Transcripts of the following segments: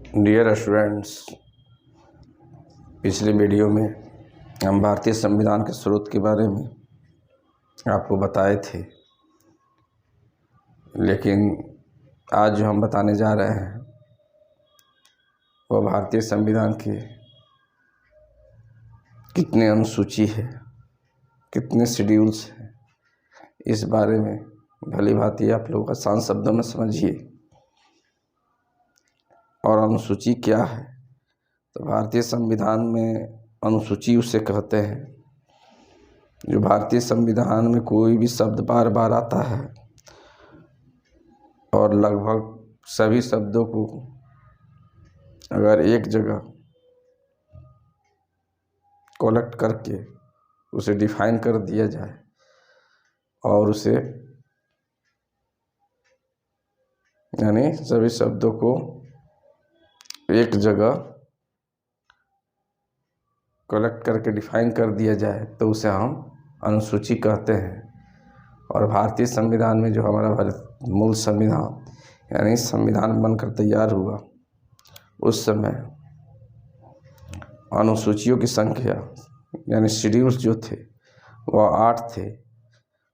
Dear students, पिछले video में हम भारतीय संविधान के स्रोत के बारे में आपको बताए थे, लेकिन आज जो हम बताने जा रहे हैं वह भारतीय संविधान के कितने अनुसूची है, कितने शेड्यूल्स हैं, इस बारे में भली भांति आप लोग आसान शब्दों में समझिए। और अनुसूची क्या है? तो भारतीय संविधान में अनुसूची उसे कहते हैं जो भारतीय संविधान में कोई भी शब्द बार बार आता है और लगभग सभी शब्दों को अगर एक जगह कलेक्ट करके उसे डिफाइन कर दिया जाए और उसे यानी सभी शब्दों को एक जगह कलेक्ट करके डिफाइन कर दिया जाए तो उसे हम अनुसूची कहते हैं। और भारतीय संविधान में जो हमारा मूल संविधान यानी संविधान बनकर तैयार हुआ, उस समय अनुसूचियों की संख्या यानी शेड्यूल्स जो थे वह 8 थे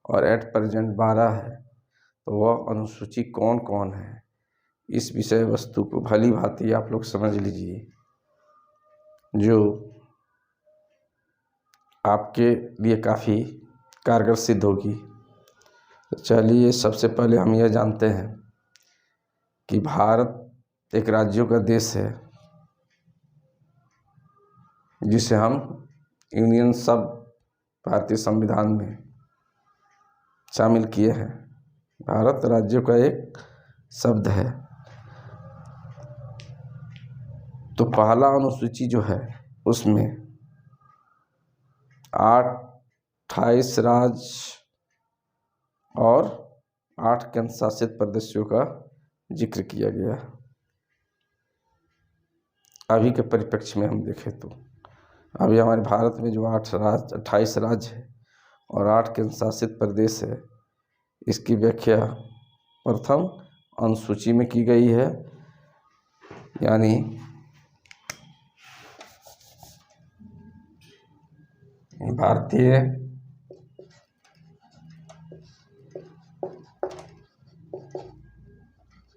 और एट प्रेजेंट 12 है। तो वह अनुसूची कौन कौन है, इस विषय वस्तु को भली भांति आप लोग समझ लीजिए, जो आपके लिए काफ़ी कारगर सिद्ध होगी। तो चलिए, सबसे पहले हम यह जानते हैं कि भारत एक राज्यों का देश है जिसे हम यूनियन शब्द भारतीय संविधान में शामिल किए हैं। भारत राज्यों का एक शब्द है। तो पहला अनुसूची जो है उसमें 28 राज्य और 8 केंद्र शासित प्रदेशों का जिक्र किया गया। अभी के परिप्रेक्ष्य में हम देखें तो अभी हमारे भारत में जो 28 राज्य है और 8 केंद्र शासित प्रदेश है, इसकी व्याख्या प्रथम अनुसूची में की गई है। यानी भारतीय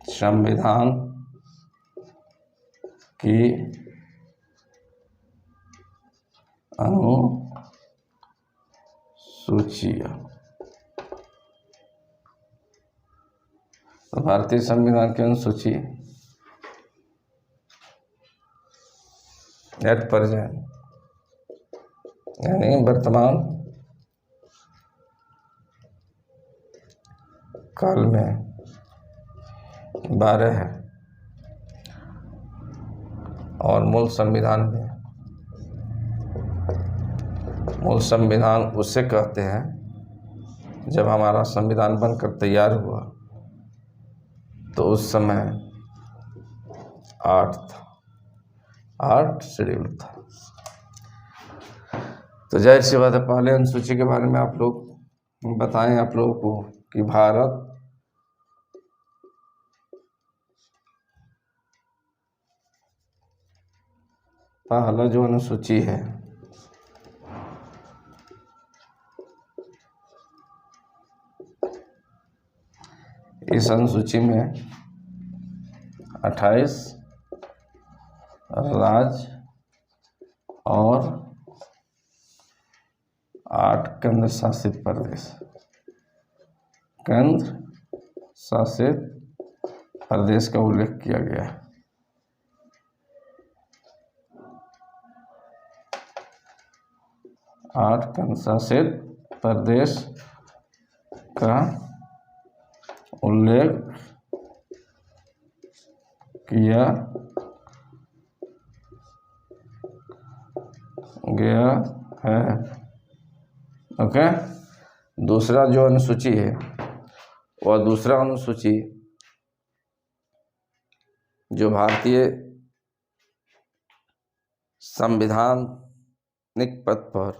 संविधान की अनुसूचियाँ। तो भारतीय संविधान की अनुसूची एट प्रेजेंट यानी वर्तमान काल में 12 है और मूल संविधान उसे कहते हैं जब हमारा संविधान बनकर तैयार हुआ तो उस समय 8 शेड्यूल था। तो जाहिर सी बात है, पहले अनुसूची के बारे में आप लोग बताएं आप लोगों को कि भारत पहला जो अनुसूची है इस अनुसूची में 28 राज्य और 8 केंद्र शासित प्रदेश का उल्लेख किया गया है। आठ केंद्र शासित प्रदेश का उल्लेख किया गया है। ओके, दूसरा जो अनुसूची है वह दूसरा अनुसूची जो भारतीय संवैधानिक पद पर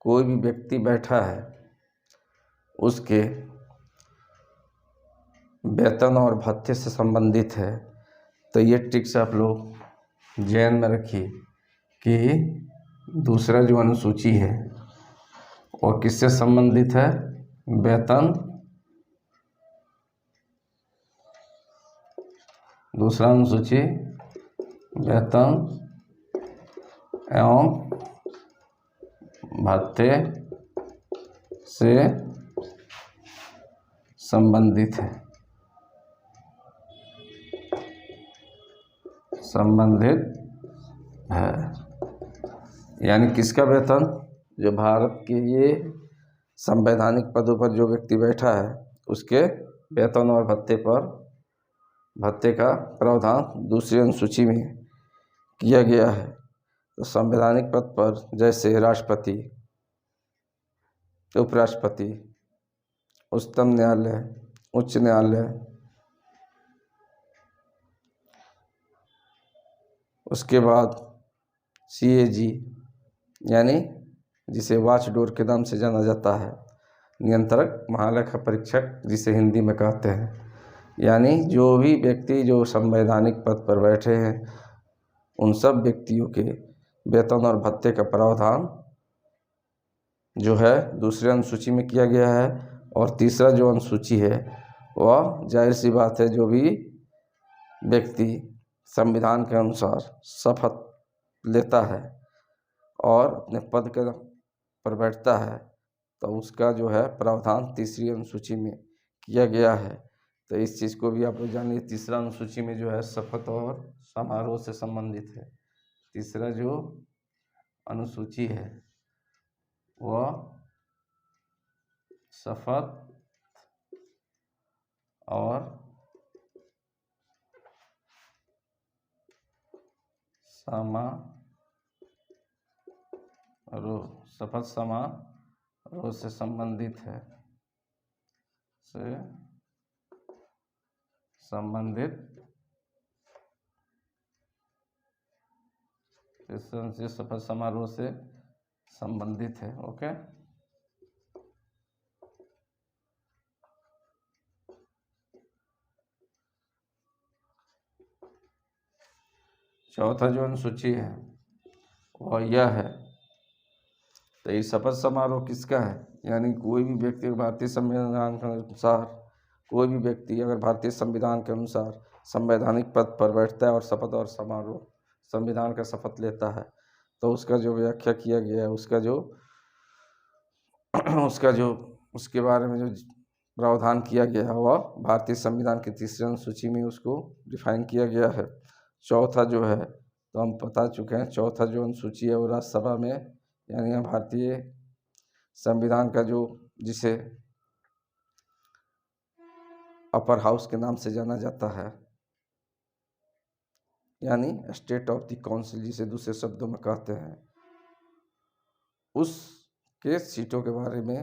कोई भी व्यक्ति बैठा है उसके वेतन और भत्ते से संबंधित है। तो ये टिक्स आप लोग ध्यान में रखिए कि दूसरा जो अनुसूची है वो किससे संबंधित है? वेतन, दूसरा अनुसूची वेतन एवं भत्ते से संबंधित है, यानी किसका वेतन? जो भारत के ये संवैधानिक पदों पर जो व्यक्ति बैठा है उसके वेतन और भत्ते का प्रावधान दूसरी अनुसूची में किया गया है। तो संवैधानिक पद पर जैसे राष्ट्रपति, उपराष्ट्रपति, उच्चतम न्यायालय, उच्च न्यायालय, उसके बाद CAG यानी जिसे वॉच डोर के नाम से जाना जाता है, नियंत्रक महालेखा परीक्षक जिसे हिंदी में कहते हैं, यानी जो भी व्यक्ति जो संवैधानिक पद पर बैठे हैं उन सब व्यक्तियों के वेतन और भत्ते का प्रावधान जो है दूसरे अनुसूची में किया गया है। और तीसरा जो अनुसूची है वह जाहिर सी बात है, जो भी व्यक्ति संविधान के अनुसार शपथ लेता है और अपने पद के पर बैठता है तो उसका जो है प्रावधान तीसरी अनुसूची में किया गया है। तो इस चीज़ को भी आप लोग जानिए, तीसरा अनुसूची में जो है शपथ और समारोह से संबंधित है। तीसरा जो अनुसूची है वह शपथ और शपथ समारोह से संबंधित है, शपथ समारोह से संबंधित है। ओके, चौथा जो अनुसूची है वह यह है। तो ये शपथ समारोह किसका है? यानी कोई भी व्यक्ति भारतीय संविधान के अनुसार, कोई भी व्यक्ति अगर भारतीय संविधान के अनुसार संवैधानिक पद पर बैठता है और शपथ और समारोह संविधान का शपथ लेता है तो उसका जो व्याख्या किया गया है, उसके बारे में जो प्रावधान किया गया है वह भारतीय संविधान की तीसरी अनुसूची में उसको डिफाइन किया गया है। चौथा जो है तो हम बता चुके हैं, चौथा जो अनुसूची है वो राज्यसभा में, यानी भारतीय संविधान का जिसे अपर हाउस के नाम से जाना जाता है, यानी स्टेट ऑफ द काउंसिल जिसे दूसरे शब्दों में कहते हैं, उसके सीटों के बारे में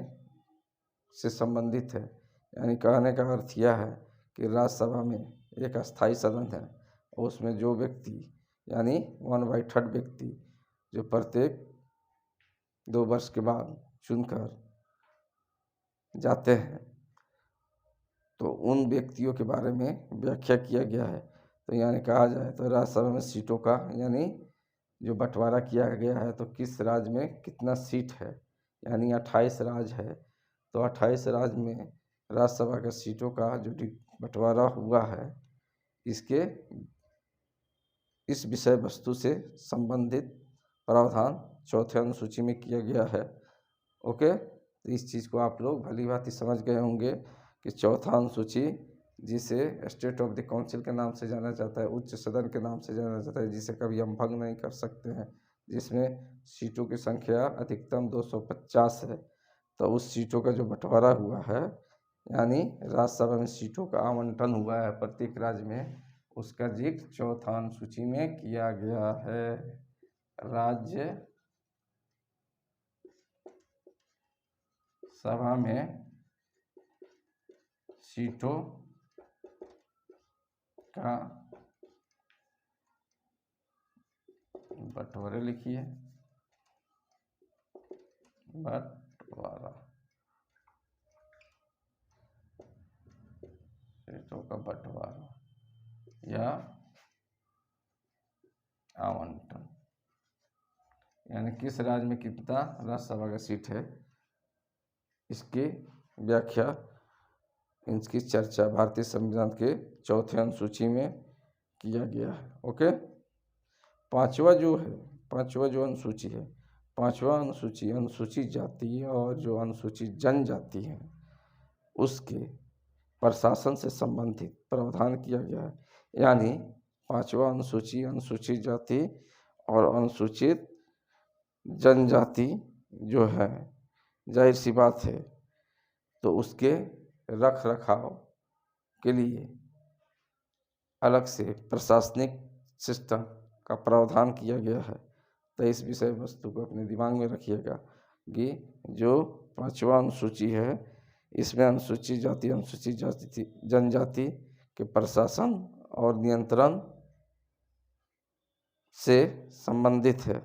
से संबंधित है। यानी कहने का अर्थ यह है कि राज्यसभा में एक अस्थाई सदन है और उसमें जो व्यक्ति यानी 1/3 व्यक्ति जो प्रत्येक 2 वर्ष के बाद चुनकर जाते हैं तो उन व्यक्तियों के बारे में व्याख्या किया गया है। तो यानी कहा जाए तो राज्यसभा में सीटों का यानी जो बंटवारा किया गया है तो किस राज्य में कितना सीट है, यानी 28 राज्य है तो 28 राज्य में राज्यसभा का सीटों का जो बंटवारा हुआ है इस विषय वस्तु से संबंधित प्रावधान चौथे अनुसूची में किया गया है। ओके, तो इस चीज़ को आप लोग भली भांति समझ गए होंगे कि चौथा अनुसूची जिसे स्टेट ऑफ द काउंसिल के नाम से जाना जाता है, उच्च सदन के नाम से जाना जाता है, जिसे कभी हम भंग नहीं कर सकते हैं, जिसमें सीटों की संख्या अधिकतम 250 है। तो उस सीटों का जो बंटवारा हुआ है यानी राज्यसभा में सीटों का आवंटन हुआ है प्रत्येक राज्य में, उसका जिक्र चौथा अनुसूची में किया गया है। राज्य सभा में सीटों का बंटवारा लिखिए, बंटवारा, सीटों का बंटवारा या यानी किस राज्य में कितना राज्यसभा का सीट है, इसकी व्याख्या, इसकी चर्चा भारतीय संविधान के चौथे अनुसूची में किया गया है। ओके, पांचवा जो अनुसूची है, पांचवा अनुसूची अनुसूचित जाति और जो अनुसूचित जनजाति है उसके प्रशासन से संबंधित प्रावधान किया गया है। यानी पांचवा अनुसूची अनुसूचित जाति और अनुसूचित जनजाति जो है, जाहिर सी बात है, तो उसके रख रखाव के लिए अलग से प्रशासनिक सिस्टम का प्रावधान किया गया है। तो इस विषय वस्तु को अपने दिमाग में रखिएगा कि जो पांचवा अनुसूची है इसमें अनुसूचित जाति अनुसूचित जाति जनजाति के प्रशासन और नियंत्रण से संबंधित है।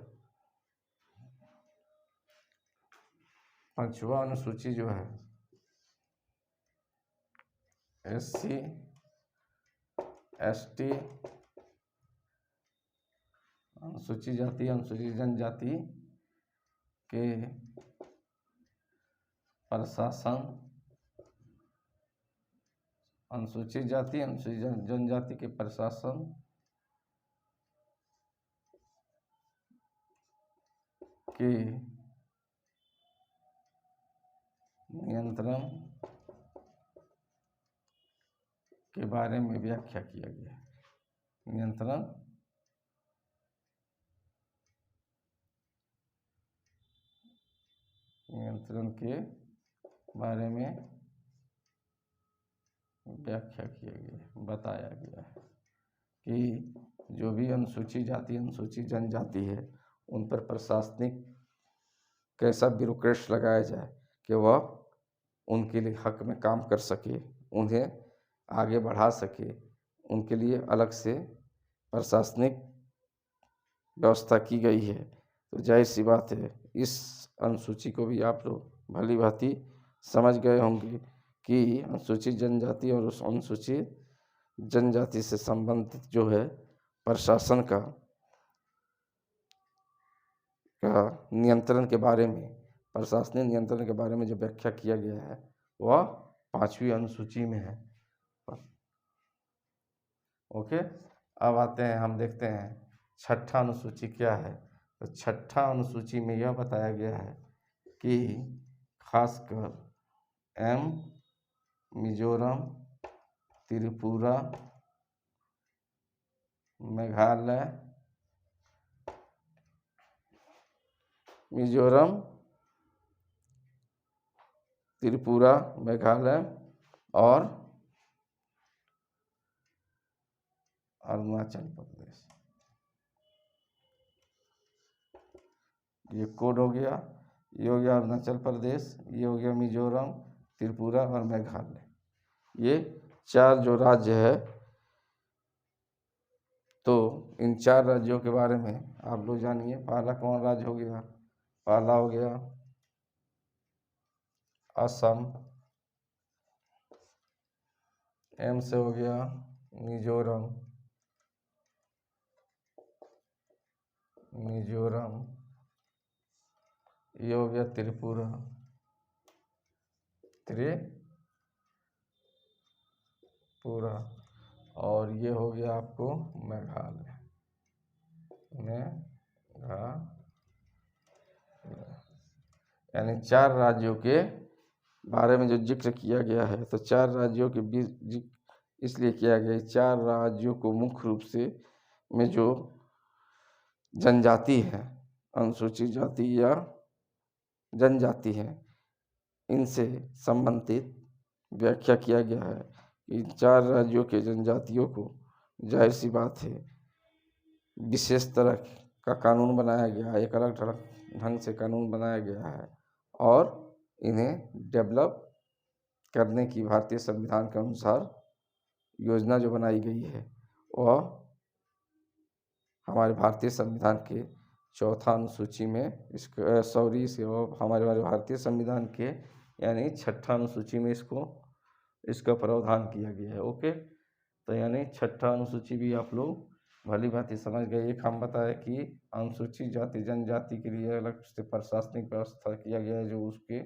पांचवा अनुसूची जो है SC ST अनुसूचित जाति अनुसूचित जनजाति के प्रशासन, अनुसूचित जाति अनुसूचित जनजाति के प्रशासन के नियंत्रण के बारे में व्याख्या किया गया है। नियंत्रण के बारे में व्याख्या किया गया, बताया गया है कि जो भी अनुसूचित जाति अनुसूचित जनजाति है उन पर प्रशासनिक कैसा ब्यूरोक्रेट्स लगाया जाए कि वह उनके लिए हक में काम कर सके, उन्हें आगे बढ़ा सके, उनके लिए अलग से प्रशासनिक व्यवस्था की गई है। तो जाहिर सी बात है इस अनुसूची को भी आप लोग भली भांति समझ गए होंगे कि अनुसूचित जनजाति और उस अनुसूचित जनजाति से संबंधित जो है प्रशासन का नियंत्रण के बारे में, प्रशासनिक नियंत्रण के बारे में जो व्याख्या किया गया है वह पांचवी अनुसूची में है। ओके, अब आते हैं, हम देखते हैं छठा अनुसूची क्या है। तो छठा अनुसूची में यह बताया गया है कि खासकर मिजोरम, त्रिपुरा, मेघालय, मिजोरम, त्रिपुरा, मेघालय और अरुणाचल प्रदेश, ये कोड हो गया। ये हो गया अरुणाचल प्रदेश, ये हो गया मिजोरम, त्रिपुरा और मेघालय। ये चार जो राज्य है, तो इन चार राज्यों के बारे में आप लोग जानिए। पहला कौन राज्य हो गया? पहला हो गया असम, एम से हो गया मिजोरम, ये हो गया त्रिपुरा, और ये हो गया आपको मेघालय। यानी चार राज्यों के बारे में जो जिक्र किया गया है, तो चार राज्यों के बीच इसलिए किया गया है, चार राज्यों को मुख्य रूप से में जो जनजाति है, अनुसूचित जाति या जनजाति है, इनसे संबंधित व्याख्या किया गया है। इन चार राज्यों के जनजातियों को जाहिर सी बात है विशेष तरह का कानून बनाया गया है, एक अलग ढंग से कानून बनाया गया है और इन्हें डेवलप करने की भारतीय संविधान के अनुसार योजना जो बनाई गई है वह हमारे भारतीय संविधान के चौथा अनुसूची में हमारे भारतीय संविधान के यानी छठा अनुसूची में इसका प्रावधान किया गया है। ओके, तो यानी छठा अनुसूची भी आप लोग भली भांति समझ गए। एक हम बताए कि अनुसूचित जाति जनजाति के लिए अलग से प्रशासनिक व्यवस्था किया गया है, जो उसके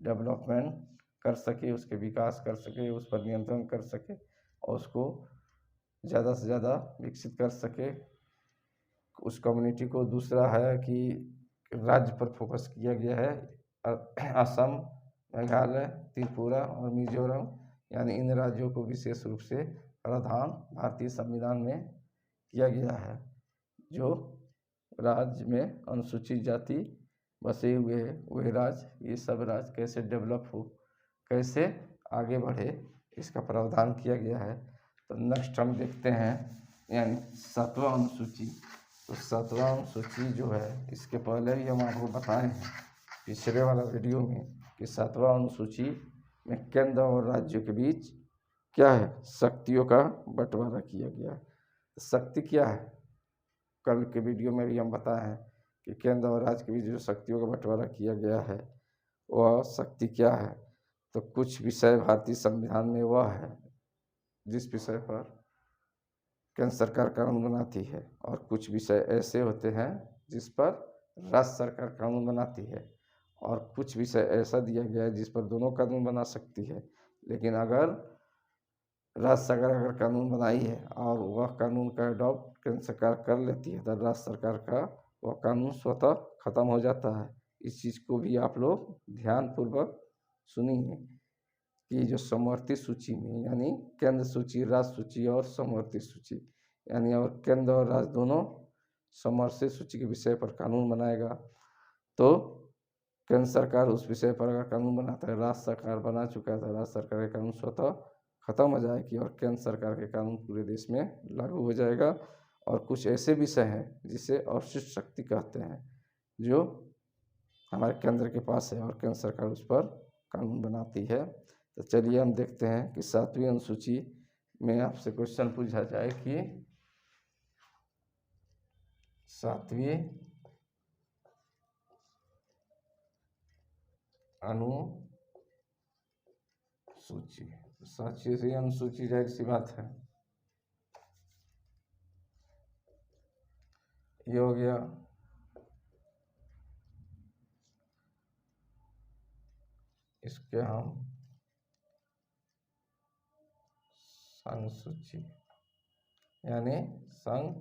डेवलपमेंट कर सके, उसके विकास कर सके, उस पर नियंत्रण कर सके और उसको ज़्यादा से ज़्यादा विकसित कर सके उस कम्युनिटी को। दूसरा है कि राज्य पर फोकस किया गया है, असम, मेघालय, त्रिपुरा और मिजोरम, यानी इन राज्यों को विशेष रूप से प्रावधान भारतीय संविधान में किया गया है। जो राज्य में अनुसूचित जाति बसे हुए हैं वह राज्य, ये सब राज्य कैसे डेवलप हो, कैसे आगे बढ़े, इसका प्रावधान किया गया है। तो नेक्स्ट हम देखते हैं यानी 7वां अनुसूची। तो 7वां अनुसूची जो है, इसके पहले ही हम आपको बताए हैं पिछले वाला वीडियो में कि 7वां अनुसूची में केंद्र और राज्यों के बीच क्या है, शक्तियों का बंटवारा किया गया है। शक्ति क्या है, कल के वीडियो में भी हम बताए हैं कि केंद्र और राज्य के बीच जो शक्तियों का बंटवारा किया गया है वह शक्ति क्या है। तो कुछ विषय भारतीय संविधान में वह है जिस विषय पर केंद्र सरकार कानून बनाती है, और कुछ विषय ऐसे होते हैं जिस पर राज्य सरकार कानून बनाती है, और कुछ विषय ऐसा दिया गया है जिस पर दोनों कानून बना सकती है। लेकिन अगर राज्य सरकार अगर कानून बनाई है और वह कानून का अडॉप्ट केंद्र सरकार कर लेती है, तो राज्य सरकार का वह कानून स्वतः खत्म हो जाता है। इस चीज़ को भी आप लोग ध्यानपूर्वक सुनिए कि जो समवर्ती सूची में, यानी केंद्र सूची, राज्य सूची और समवर्ती सूची, यानी और केंद्र और राज्य दोनों समवर्ती सूची के विषय पर कानून बनाएगा, तो केंद्र सरकार उस विषय पर अगर कानून बनाता है, राज्य सरकार बना चुका था, राज्य सरकार के कानून स्वतः खत्म हो जाएगी और केंद्र सरकार के कानून पूरे देश में लागू हो जाएगा। और कुछ ऐसे विषय हैं जिसे अवशिष्ट शक्ति कहते हैं, जो हमारे केंद्र के पास है और केंद्र सरकार उस पर कानून बनाती है। तो चलिए हम देखते हैं कि 7वीं अनुसूची में आपसे क्वेश्चन पूछा जाए कि 7वीं अनुसूची, 7वीं अनुसूची जाहिर सी बात है ये हो गया इसके हम संघ सूची, यानी संघ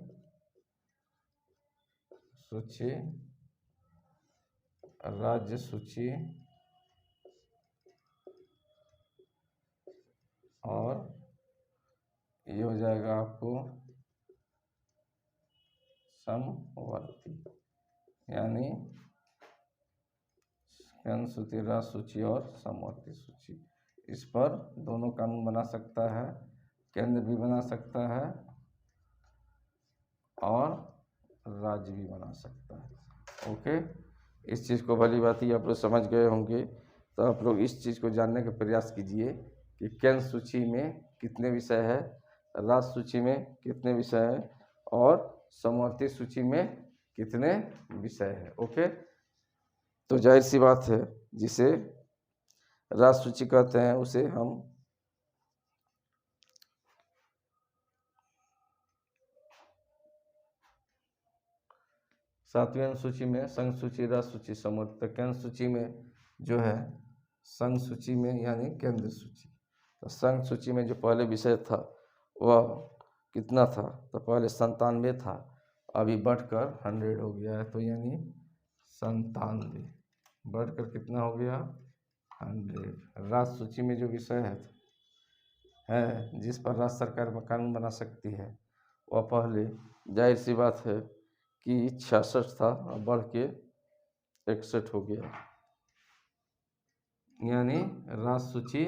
सूची, राज्य सूची और ये हो जाएगा आपको समवर्ती, यानी केंद्र सूची, राज्य सूची और समवर्ती सूची। इस पर दोनों कानून बना सकता है, केंद्र भी बना सकता है और राज्य भी बना सकता है। ओके, इस चीज़ को भली भांति आप लोग समझ गए होंगे। तो आप लोग इस चीज़ को जानने का प्रयास कीजिए कि केंद्र सूची में कितने विषय है, राज्य सूची में कितने विषय है और समवर्ती सूची में कितने विषय है। ओके, तो जाहिर सी बात है जिसे राज्य सूची कहते हैं उसे हम सातवीं अनुसूची में संघ सूची, राज्य सूची, समवर्ती। केंद्र सूची में जो है संघ सूची में यानी केंद्र सूची। तो संघ सूची में जो पहले विषय था वह कितना था, तो पहले 97 था, अभी बढ़कर 100 हो गया है, तो यानी 97 बढ़कर कितना हो गया 100। राज्य सूची में जो विषय है जिस पर राज्य सरकार कानून बना सकती है वह पहले जाहिर सी बात है कि 66 था, अब बढ़ के 61 हो गया, यानी राज्य सूची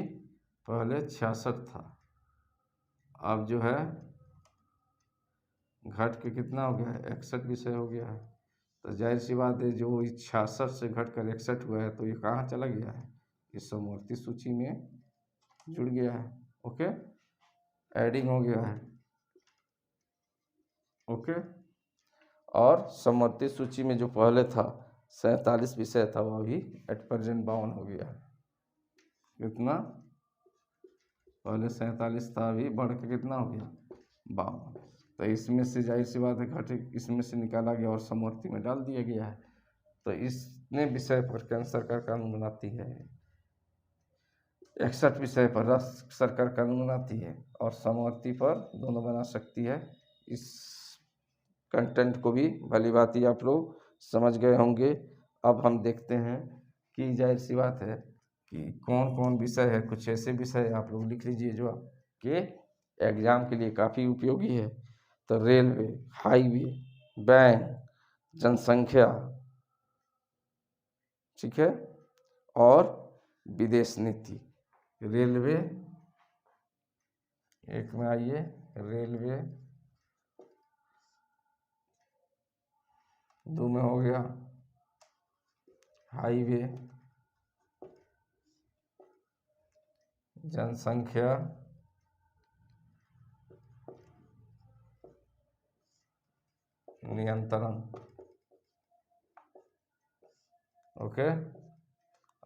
पहले 66 था, अब जो है घट के कितना हो गया है 61 विषय हो गया है। तो जाहिर सी बात है जो 66 से घटकर 61 हुआ है तो ये कहाँ चला गया है, इस समवर्ती सूची में जुड़ गया है। ओके, एडिंग हो गया है। ओके, और समवर्ती सूची में जो पहले था 47 विषय था वो अभी एट प्रेजेंट 52 हो गया है। कितना, पहले 47 था, अभी बढ़ के कितना हो गया 52। तो इसमें से जाहिर सी बात है घटे इसमें से निकाला गया और समवर्ती में डाल दिया गया है। तो इसने विषय पर केंद्र सरकार कानून बनाती है, 61 विषय पर राज्य सरकार कानून बनाती है और समवर्ती पर दोनों बना सकती है। इस कंटेंट को भी भली भांति आप लोग समझ गए होंगे। अब हम देखते हैं कि जाहिर सी बात है कि कौन कौन विषय है। कुछ ऐसे विषय आप लोग लिख लीजिए जो आपके एग्जाम के लिए काफ़ी उपयोगी है। तो रेलवे, हाईवे, बैंक, जनसंख्या, ठीक है, और विदेश नीति। रेलवे एक में आइए, रेलवे, दो में हो गया हाईवे, जनसंख्या, नियंत्रण, ओके,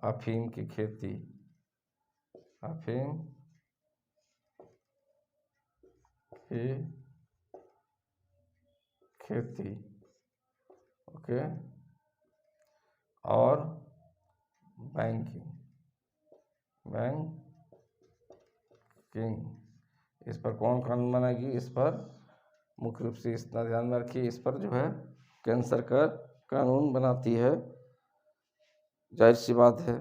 अफीम की खेती, अफीम की खेती, ओके, और बैंकिंग, इस पर कौन कानून बनाएगी? इस पर मुख्य रूप से इतना ध्यान में रखिए, इस पर जो है केंद्र सरकार कानून बनाती है। जाहिर सी बात है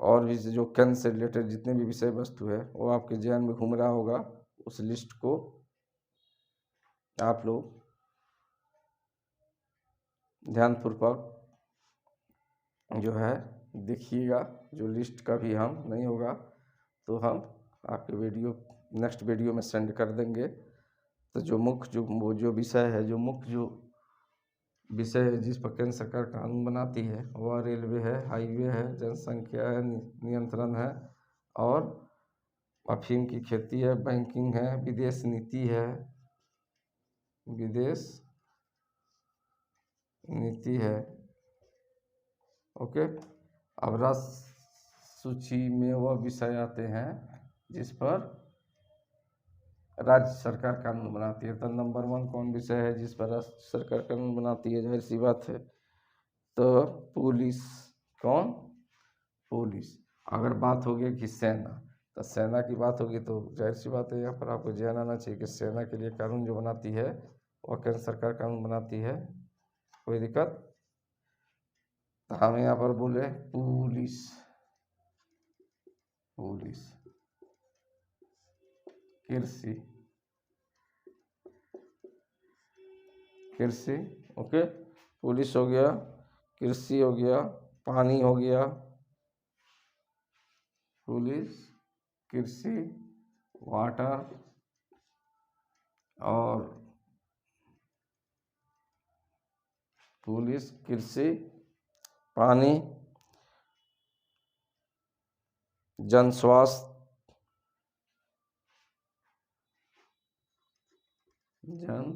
और भी जो केंद्र से रिलेटेड जितने भी विषय वस्तु है वो आपके जहन में घूम रहा होगा, उस लिस्ट को आप लोग ध्यानपूर्वक जो है देखिएगा। जो लिस्ट का भी हम नहीं होगा तो हम आपके वीडियो नेक्स्ट वीडियो में सेंड कर देंगे। तो जो मुख्य जो विषय है, जो मुख्य जो विषय है जिस पर केंद्र सरकार कानून बनाती है वह रेलवे है, हाईवे है, जनसंख्या है, नियंत्रण है, और अफीम की खेती है, बैंकिंग है, विदेश नीति है, विदेश नीति है, ओके। अब राष्ट्र सूची में वह विषय आते हैं जिस पर राज्य सरकार कानून बनाती है। तो नंबर 1 कौन विषय है जिस पर राज्य सरकार कानून बनाती है? जाहिर सी बात है तो पुलिस। कौन? पुलिस। अगर बात होगी कि सेना, तो सेना की बात होगी तो जाहिर सी बात है यहाँ पर आपको ध्यान आना चाहिए कि सेना के लिए कानून जो बनाती है वह केंद्र सरकार कानून बनाती है। कोई दिक्कत? तो हम यहाँ पर बोले पुलिस, पुलिस, कृषि, कृषि, ओके, पुलिस हो गया, कृषि हो गया, पानी हो गया, पुलिस, कृषि, वाटर, और पुलिस, कृषि, पानी, जन स्वास्थ्य, जन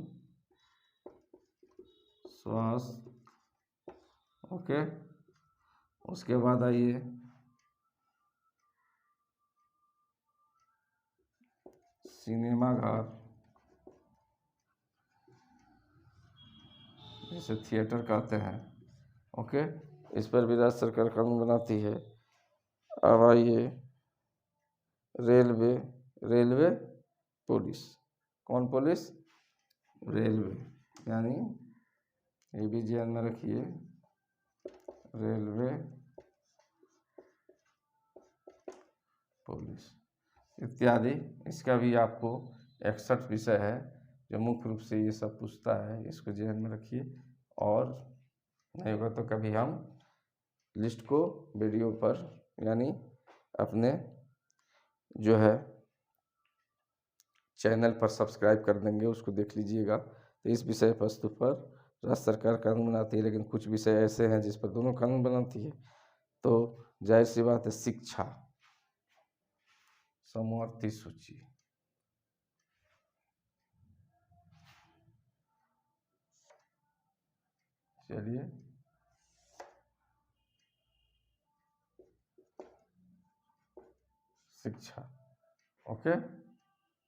स्वास्थ्य, ओके। उसके बाद आइए सिनेमा घर, जिसे थिएटर कहते हैं, ओके। इस पर भी राज्य सरकार कानून बनाती है। अब आइए रेलवे, रेलवे पुलिस। कौन पुलिस? रेलवे, यानी ये भी ध्यान में रखिए, रेलवे पुलिस इत्यादि। इसका भी आपको 61 विषय है जो मुख्य रूप से ये सब पूछता है, इसको ध्यान में रखिए। और नहीं होगा तो कभी हम लिस्ट को वीडियो पर यानी अपने जो है चैनल पर सब्सक्राइब कर देंगे, उसको देख लीजिएगा। तो इस विषय वस्तु पर राज्य सरकार कानून बनाती है, लेकिन कुछ विषय ऐसे हैं जिस पर दोनों कानून बनाती है। तो जाहिर सी बात है शिक्षा, समवर्ती सूची, चलिए शिक्षा, ओके,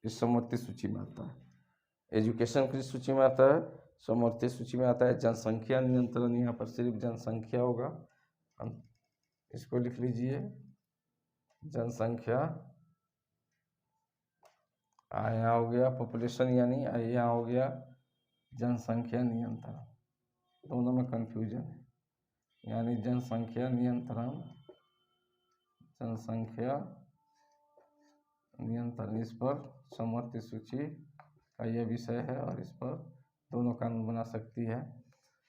इस समवर्ती सूची में आता है। एजुकेशन की सूची में आता है, समवर्ती सूची में आता है जनसंख्या नियंत्रण, यहाँ पर सिर्फ जनसंख्या होगा, हम इसको लिख लीजिए जनसंख्या। यहाँ हो गया पॉपुलेशन, यानी यहाँ हो गया जनसंख्या नियंत्रण, दोनों में कंफ्यूजन है, यानी जनसंख्या नियंत्रण, जनसंख्या नियंत्रण, इस पर समवर्ती सूची का यह विषय है और इस पर दोनों कानून बना सकती है।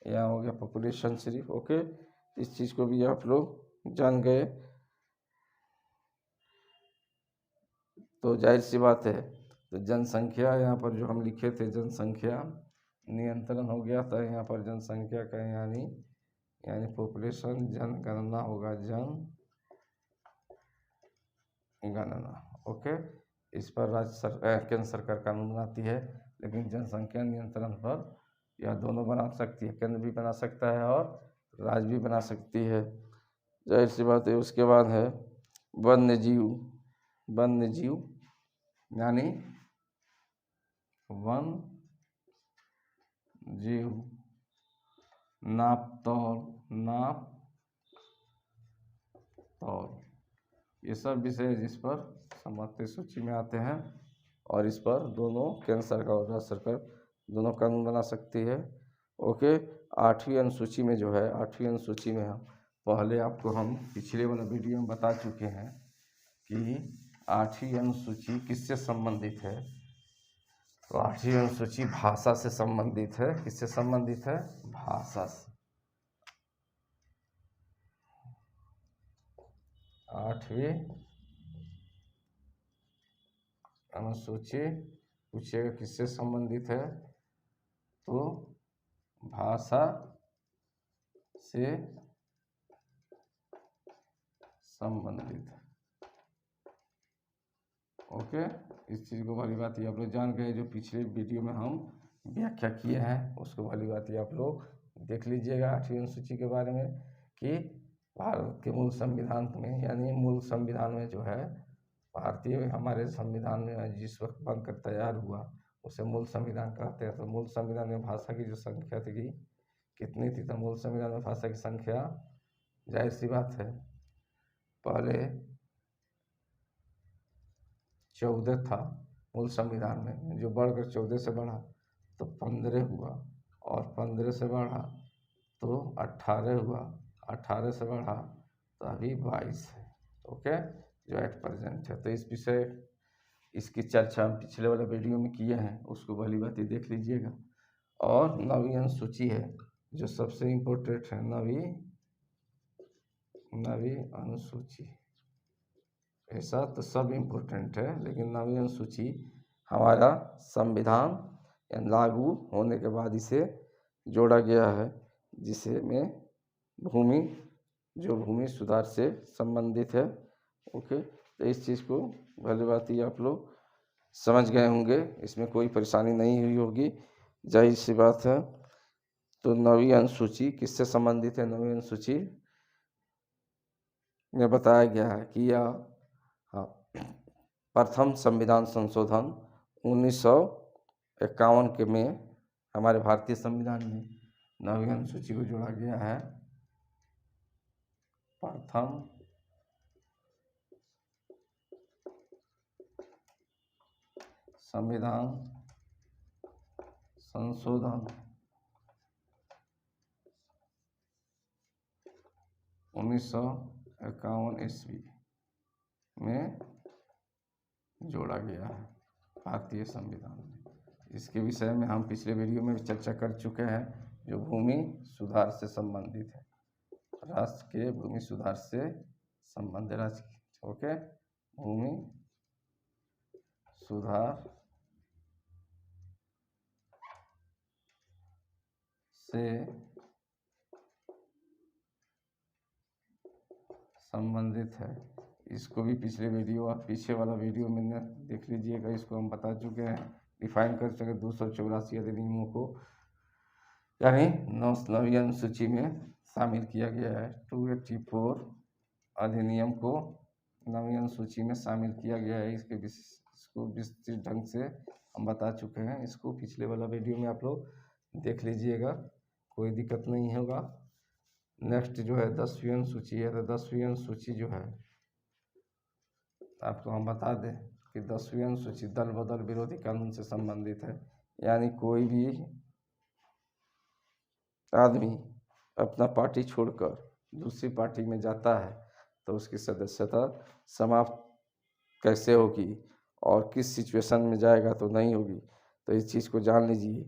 यहाँ हो गया पॉपुलेशन सिर्फ। ओके, इस चीज़ को भी आप लोग जान गए, तो जाहिर सी बात है। तो जनसंख्या यहाँ पर जो हम लिखे थे जनसंख्या नियंत्रण हो गया था, यहाँ पर जनसंख्या का यानी पॉपुलेशन, जनगणना होगा जनगणना। ओके, इस पर केंद्र सरकार कानून बनाती है, लेकिन जनसंख्या नियंत्रण पर यह दोनों बना सकती है, केंद्र भी बना सकता है और राज्य भी बना सकती है, जाहिर सी बात है। उसके बाद है वन्य जीव यानी वन जीव, नाप तौल, ये सब विषय जिस पर समवर्ती सूची में आते हैं और इस पर दोनों केंद्र सरकार और राज्य सरकार दोनों कानून बना सकती है। ओके, 8वीं अनुसूची में जो है, 8वीं अनुसूची में हम पहले आपको हम पिछले वाला वीडियो में बता चुके हैं कि 8वीं अनुसूची किससे संबंधित है। तो 8वीं अनुसूची भाषा से संबंधित है। किससे संबंधित है? भाषा से। 8वीं अनुसूची पूछिएगा किससे संबंधित है, तो भाषा से संबंधित है। ओके, इस चीज़ को वाली बात ये आप लोग जान गए, जो पिछले वीडियो में हम व्याख्या किए हैं उसको वाली बात ये आप लोग देख लीजिएगा 8वीं अनुसूची के बारे में, कि भारत के मूल संविधान में, यानी मूल संविधान में जो है भारतीय हमारे संविधान में जिस वक्त बनकर तैयार हुआ उसे मूल संविधान कहते हैं। तो मूल संविधान में भाषा की जो संख्या थी कितनी थी, तो मूल संविधान में भाषा की संख्या, जाहिर सी बात है, पहले 14 था मूल संविधान में, जो बढ़कर 14 से बढ़ा तो 15 हुआ, और 15 से बढ़ा तो 18 हुआ, 18 से बढ़ा तो अभी 22 है। ओके, जो एट प्रेजेंट है। तो इस विषय इसकी चर्चा हम पिछले वाले वीडियो में किए हैं, उसको भली बात देख लीजिएगा। और 9वीं अनुसूची है जो सबसे इम्पोर्टेंट है, 9वीं अनुसूची। ऐसा तो सब इम्पोर्टेंट है, लेकिन 9वीं अनुसूची हमारा संविधान लागू होने के बाद इसे जोड़ा गया है, जिसे में भूमि सुधार से संबंधित है। ओके, तो इस चीज़ को भली बात ही आप लोग समझ गए होंगे, इसमें कोई परेशानी नहीं हुई होगी, जाहिर सी बात है। तो 9वीं अनुसूची किससे संबंधित है? 9वीं अनुसूची में बताया गया है कि यह प्रथम संविधान संशोधन 1951 के में हमारे भारतीय संविधान में 9वीं अनुसूची को जोड़ा गया है। प्रथम संविधान संशोधन 1951 ईस्वी में जोड़ा गया है भारतीय संविधान में। इसके विषय में हम पिछले वीडियो में भी चर्चा कर चुके हैं, जो भूमि सुधार से संबंधित है, राष्ट्र के भूमि सुधार से संबंधित राष्ट्र। ओके, भूमि सुधार से संबंधित है। इसको भी पिछले वीडियो, पीछे वाला वीडियो में देख लीजिएगा, इसको हम बता चुके हैं, डिफाइन कर चुके 284 अधिनियमों को, यानी 9वीं अनुसूची में शामिल किया गया है। 284 अधिनियम को 9वीं अनुसूची में शामिल किया गया है। इसको विस्तृत ढंग से हम बता चुके हैं, इसको पिछले वाला वीडियो में आप लोग देख लीजिएगा, कोई दिक्कत नहीं होगा। नेक्स्ट जो है 10वीं अनुसूची है, तो 10वीं अनुसूची जो है आपको हम बता दें कि 10वीं अनुसूची दल बदल विरोधी कानून से संबंधित है। यानी कोई भी आदमी अपना पार्टी छोड़कर दूसरी पार्टी में जाता है तो उसकी सदस्यता समाप्त कैसे होगी और किस सिचुएशन में जाएगा तो नहीं होगी। तो इस चीज़ को जान लीजिए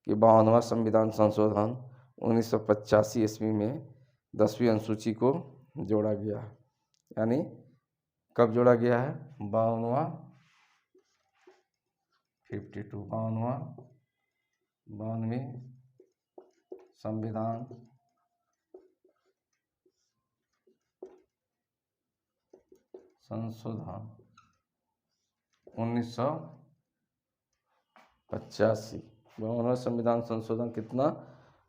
कि 52वां संविधान संशोधन 1985 ईस्वी में 10वीं अनुसूची को जोड़ा गया है। यानी कब जोड़ा गया है? 52वीं संविधान संशोधन 1985। 52वां संविधान संशोधन कितना?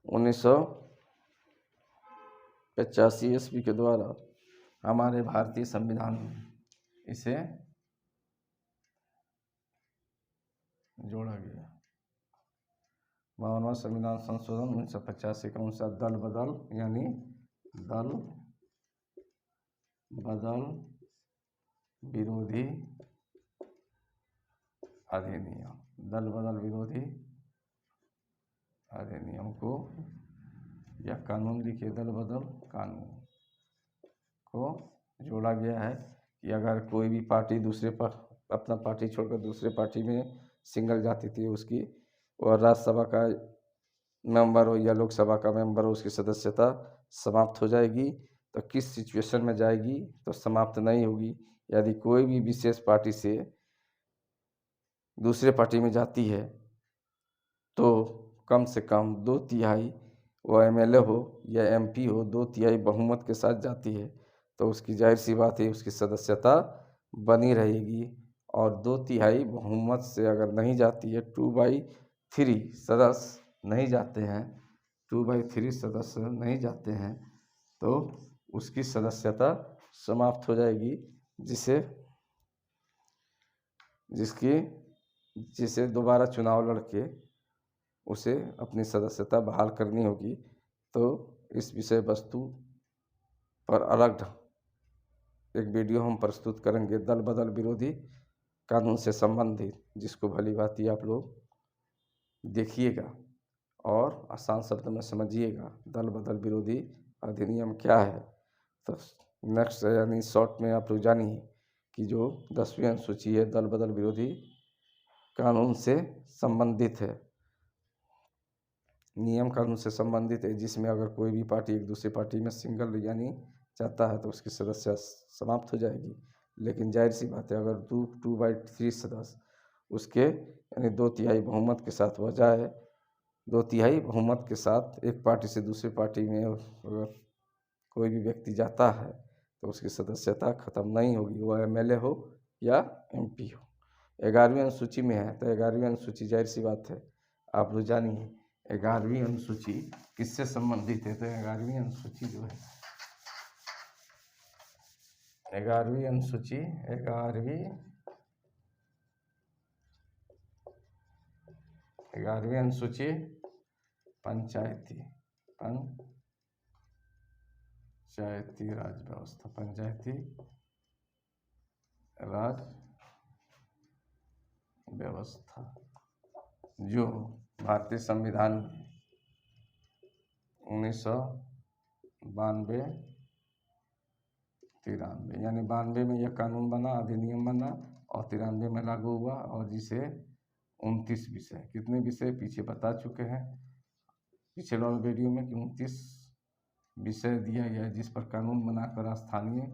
1985 ईस्वी के द्वारा हमारे भारतीय संविधान में इसे जोड़ा गया। 52वां संविधान संशोधन 1985 का अनुसार दल बदल यानी दल बदल विरोधी अधिनियम, दल बदल विरोधी अधिनियम को या कानून लिखिए, दल बदल कानून को जोड़ा गया है कि अगर कोई भी पार्टी दूसरे पर अपना पार्टी छोड़कर दूसरे पार्टी में सिंगल जाती थी, उसकी और राज्यसभा का मेंबर हो या लोकसभा का मेंबर हो, उसकी सदस्यता समाप्त हो जाएगी। तो किस सिचुएशन में जाएगी? तो समाप्त नहीं होगी। यदि कोई भी विशेष पार्टी से दूसरे पार्टी में जाती है तो कम से कम 2/3 वो एमएलए हो या एमपी हो, 2/3 बहुमत के साथ जाती है तो उसकी जाहिर सी बात है उसकी सदस्यता बनी रहेगी। और 2/3 बहुमत से अगर नहीं जाती है, 2/3 सदस्य नहीं जाते हैं, 2/3 सदस्य नहीं जाते हैं तो उसकी सदस्यता समाप्त हो जाएगी, जिसे दोबारा चुनाव लड़के उसे अपनी सदस्यता बहाल करनी होगी। तो इस विषय वस्तु पर अलग एक वीडियो हम प्रस्तुत करेंगे, दल बदल विरोधी कानून से संबंधित, जिसको भली भांति आप लोग देखिएगा और आसान शब्द में समझिएगा दल बदल विरोधी अधिनियम क्या है। तो नेक्स्ट यानी शॉर्ट में आप लोग जानिए कि जो 10वीं अनुसूची है दल बदल विरोधी कानून से संबंधित है, नियम कानून से संबंधित है, जिसमें अगर कोई भी पार्टी एक दूसरी पार्टी में सिंगल यानी जाता है तो उसकी सदस्य समाप्त हो जाएगी। लेकिन जाहिर सी बात है अगर 2/3 सदस्य उसके यानी 2/3 बहुमत के साथ वह जाए, 2/3 बहुमत के साथ एक पार्टी से दूसरी पार्टी में अगर कोई भी व्यक्ति जाता है तो उसकी सदस्यता खत्म नहीं होगी, वह एमएलए हो या एमपी हो। 11वीं अनुसूची में है तो 11वीं अनुसूची जाहिर सी बात है आप लोग जानिए 11वीं अनुसूची किससे संबंधित है। तो 11वीं अनुसूची जो है 11वीं अनुसूची 11वीं अनुसूची पंचायती राज व्यवस्था, पंचायती राज व्यवस्था जो भारतीय संविधान 1992 93 यानी 92 में यह कानून बना, अधिनियम बना और 93 में लागू हुआ। और जिसे 29 विषय, कितने विषय पीछे बता चुके हैं पिछले वाले वीडियो में कि 29 विषय दिया गया है जिस पर कानून बनाकर स्थानीय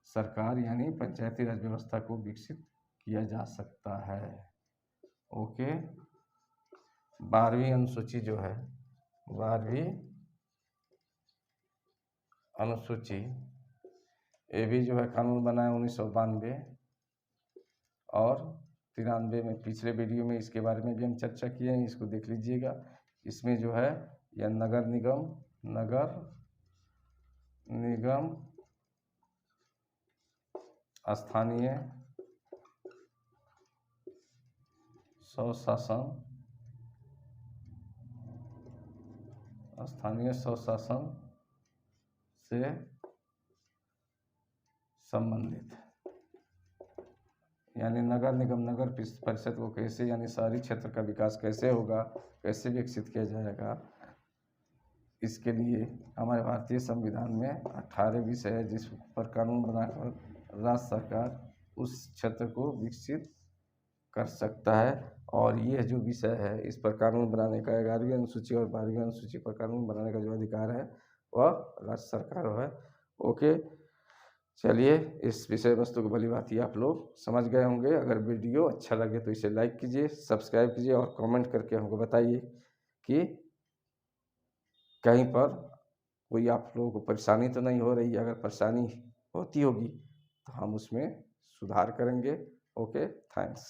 सरकार यानी पंचायती राज व्यवस्था को विकसित किया जा सकता है। ओके, 12वीं अनुसूची जो है 12वीं अनुसूची ये भी जो है कानून बना है 1992 और 93 में। पिछले वीडियो में इसके बारे में भी हम चर्चा किए हैं, इसको देख लीजिएगा। इसमें जो है यह नगर निगम स्थानीय स्वशासन, स्थानीय स्वशासन से संबंधित, यानी नगर निगम, नगर परिषद को कैसे, यानी शहरी क्षेत्र का विकास कैसे होगा, कैसे विकसित किया जाएगा, इसके लिए हमारे भारतीय संविधान में 18 विषय है जिस पर कानून बनाकर राज्य सरकार उस क्षेत्र को विकसित कर सकता है। और ये जो विषय है इस पर कानून बनाने का 11वीं अनुसूची और 12वीं अनुसूची पर कानून बनाने का जो अधिकार है वह राज्य सरकार है। ओके, चलिए, इस विषय वस्तु को भली भांति आप लोग समझ गए होंगे। अगर वीडियो अच्छा लगे तो इसे लाइक कीजिए, सब्सक्राइब कीजिए और कमेंट करके हमको बताइए कि कहीं पर कोई आप लोगों को परेशानी तो नहीं हो रही है। अगर परेशानी होती होगी तो हम उसमें सुधार करेंगे। Okay, thanks.